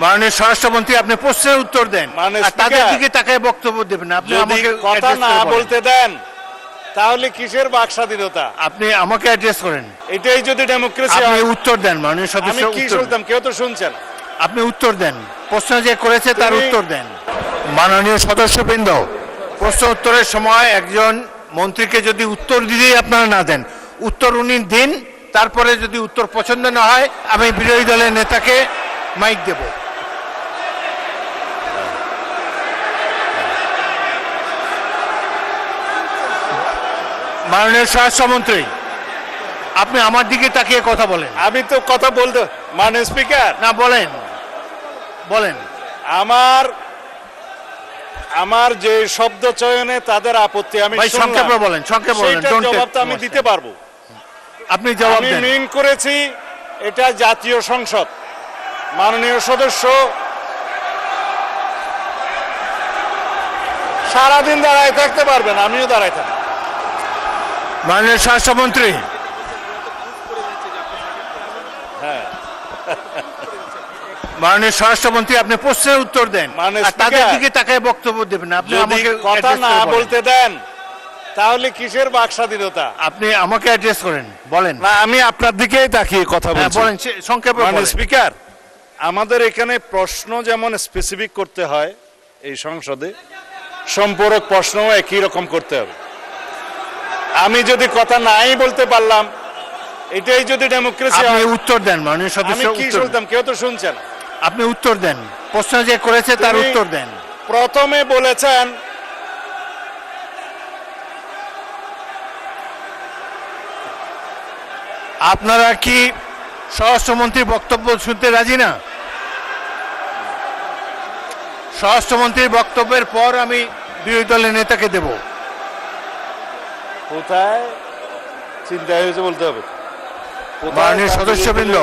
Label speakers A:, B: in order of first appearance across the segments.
A: মাননীয় স্বরাষ্ট্রমন্ত্রী, আপনি প্রশ্নের উত্তর দেন, আর তাদের দিকে তাকায় বক্তব্য দেবেন। আপনি আমাকে
B: কথা না বলতে দেন তাহলে কিসের বাক স্বাধীনতা?
A: আপনি আমাকে অ্যাড্রেস করেন।
B: এটাই যদি ডেমোক্রেসি
A: আপনি
B: হয়।
A: উত্তর দেন মাননীয়
B: আমি
A: সদস্য।
B: কি শুনতাম? কেউ তো শুনছেন।
A: আপনি উত্তর দেন, প্রশ্ন যে করেছে তার উত্তর দেন। মাননীয় সদস্যবৃন্দ, প্রশ্ন উত্তরের সময় একজন মন্ত্রীকে যদি উত্তর দিতেই আপনারা না দেন, উত্তর উনি দিন, তারপরে যদি উত্তর পছন্দ না হয় আমি বিরোধী দলের নেতাকে মাইক দেব। মাননীয় স্বরাষ্ট্রমন্ত্রী, আপনি আমার দিকে তাকিয়ে কথা বলেন।
B: আমি তো কথা বলতে, মানে স্পিকার
A: না, বলেন বলেন।
B: আমার যে শব্দ চয়নে তাদের আপত্তি আমি
A: ভাই সংক্ষেপে বলেন, সংক্ষেপে বলেন।
B: সেইটার জবাবটা আমি দিতে পারবো।
A: আপনি জবাব
B: আমি
A: দেন।
B: মিন করেছি এটা জাতীয় সংসদ। মাননীয় সদস্য সারাদিন দাঁড়ায় থাকতে পারবেন, আমিও দাঁড়ায় থাকবো।
A: মাননীয় স্বরাষ্ট্রমন্ত্রী, মাননীয় স্বরাষ্ট্রমন্ত্রী, আপনি প্রশ্নের উত্তর দেন, আর তাদের দিকে তাকায় বক্তব্য দেবেন। আপনি আমাকে
B: কথা না বলতে দেন তাহলে কিসের বাক স্বাধীনতা?
A: আপনি আমাকে অ্যাড্রেস করেন, বলেন।
B: না, আমি আপনার দিকেই তাকিয়ে কথা বলছি।
A: বলেন সংক্ষেপে
B: মানে
A: বলেন।
B: স্পিকার, আমাদের এখানে প্রশ্ন যেমন স্পেসিফিক করতে হয় এই সংসদে, সম্পূরক প্রশ্নও একই রকম করতে হবে। আমি যদি কথা নাই বলতে পারলাম, এটাই যদি ডেমোক্রেসি
A: আপনি
B: হয়।
A: উত্তর দেন মাননীয়
B: আমি
A: সদস্য।
B: কি শুনতাম? কেউ তো শুনছেন।
A: আপনি উত্তর দেন, প্রশ্ন যে করেছে তার
B: তুমি
A: উত্তর দেন।
B: প্রথমে বলেছেন
A: আপনারা কি স্বরাষ্ট্রমন্ত্রীর বক্তব্য শুনতে রাজি না? স্বরাষ্ট্রমন্ত্রীর বক্তব্যের পর আমি বিরোধী দলের নেতাকে দেব।
B: কোথায় চিন্তা হয়েছে বলতে হবে।
A: মাননীয় সদস্যবৃন্দ,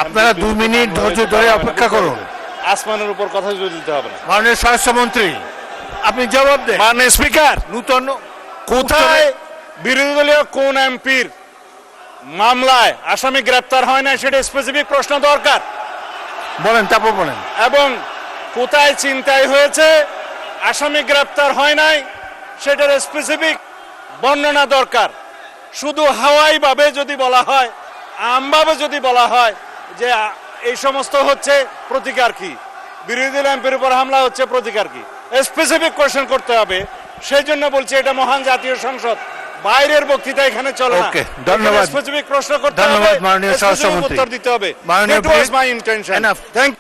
A: আপনারা 2 মিনিট ধৈর্য ধরে অপেক্ষা করুন।
B: আসমানের উপর কথা দিতে হবে না।
A: মাননীয় স্বরাষ্ট্রমন্ত্রী, আপনি জবাব দেন।
B: মানে স্পিকার,
A: নূতন
B: কোথায় বিরোধী দলীয় কোন এমপির মামলায় আসামি গ্রেপ্তার হয় না সেটা স্পেসিফিক প্রশ্ন দরকার।
A: বলেন, তারপর বলেন।
B: এবং কোথায় ছিনতাই হয়েছে আসামি গ্রেপ্তার হয় নাই সেটার স্পেসিফিক বর্ণনা দরকার। শুধু হাওয়াই ভাবে যদি বলা হয়, আমভাবে যদি বলা হয় যে এই সমস্ত হচ্ছে, প্রতিকার কি? বিরোধী দল এমপির উপর হামলা হচ্ছে, প্রতিকার কি? স্পেসিফিক কোশ্চেন করতে হবে। সেই জন্য বলছি এটা মহান জাতীয় সংসদ, বাইরের বক্তৃতা এখানে চলে না।
A: ওকে, ধন্যবাদ।
B: স্পেসিফিক প্রশ্ন করতে হবে,
A: ধন্যবাদ মাননীয় স্বরাষ্ট্রমন্ত্রী।
B: উত্তর দিতে হবে।
A: মাননীয়
B: That was my intention.
A: Enough.
B: Thank